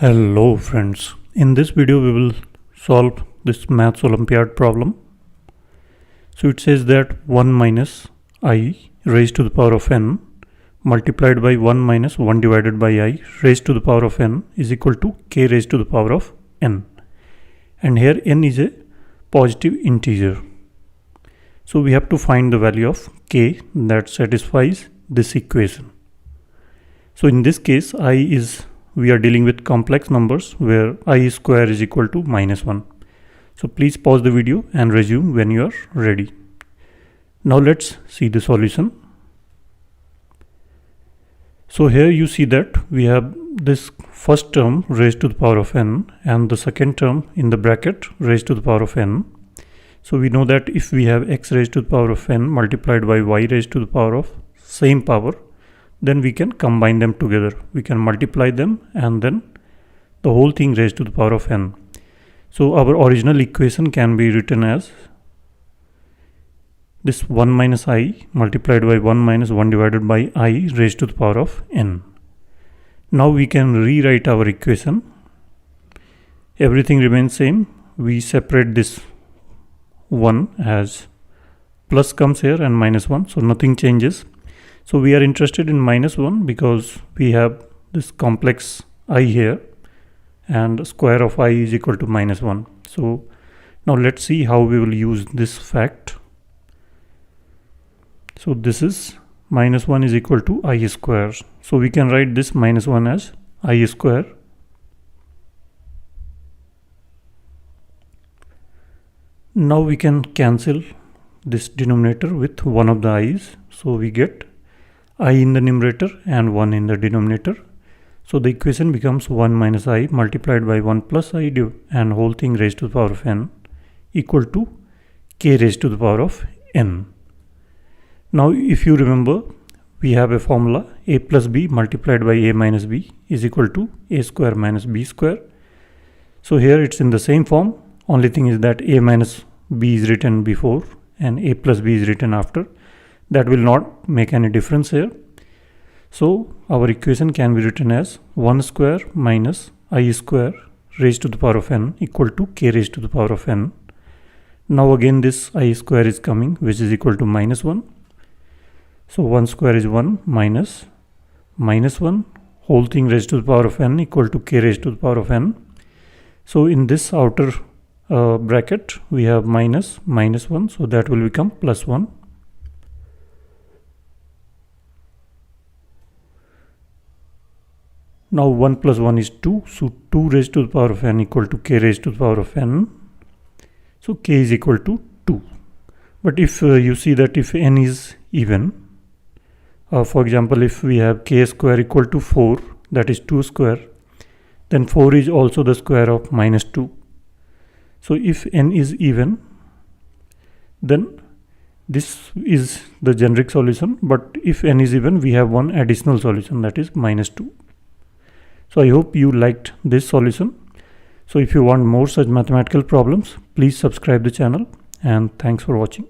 Hello friends, in this video we will solve this maths Olympiad problem. So it says that 1 minus I raised to the power of n multiplied by 1 minus 1 divided by I raised to the power of n is equal to k raised to the power of n. And here n is a positive integer. So we have to find the value of k that satisfies this equation. So in this case we are dealing with complex numbers where I square is equal to minus 1. So please pause the video and resume when you are ready. Now let's see the solution. So here you see that we have this first term raised to the power of n and the second term in the bracket raised to the power of n. So we know that if we have x raised to the power of n multiplied by y raised to the power of same power, then we can combine them together. We can multiply them and then the whole thing raised to the power of n. So our original equation can be written as this 1 minus I multiplied by 1 minus 1 divided by I raised to the power of n. Now we can rewrite our equation. Everything remains same. We separate this 1 as plus comes here and minus 1, so nothing changes. So we are interested in minus 1 because we have this complex I here and square of I is equal to minus 1. So now let's see how we will use this fact. So this is minus 1 is equal to I square. So we can write this minus 1 as I square. Now we can cancel this denominator with one of the i's. So we get I in the numerator and 1 in the denominator. So the equation becomes 1 minus I multiplied by 1 plus I and whole thing raised to the power of n equal to k raised to the power of n. Now if you remember, we have a formula a plus b multiplied by a minus b is equal to a square minus b square. So here it's in the same form. Only thing is that a minus b is written before and a plus b is written after. That will not make any difference here. So our equation can be written as 1 square minus I square raised to the power of n equal to k raised to the power of n. Now again this I square is coming, which is equal to minus 1. So 1 square is 1 minus minus 1 whole thing raised to the power of n equal to k raised to the power of n. So in this outer bracket we have minus 1, so that will become plus 1. Now 1 plus 1 is 2, so 2 raised to the power of n equal to k raised to the power of n. So k is equal to 2. But if you see that if n is even, for example if we have k square equal to 4, that is 2 square, then 4 is also the square of minus 2. So if n is even, then this is the generic solution, but if n is even, we have one additional solution, that is minus 2. So I hope you liked this solution. So if you want more such mathematical problems, please subscribe the channel, and thanks for watching.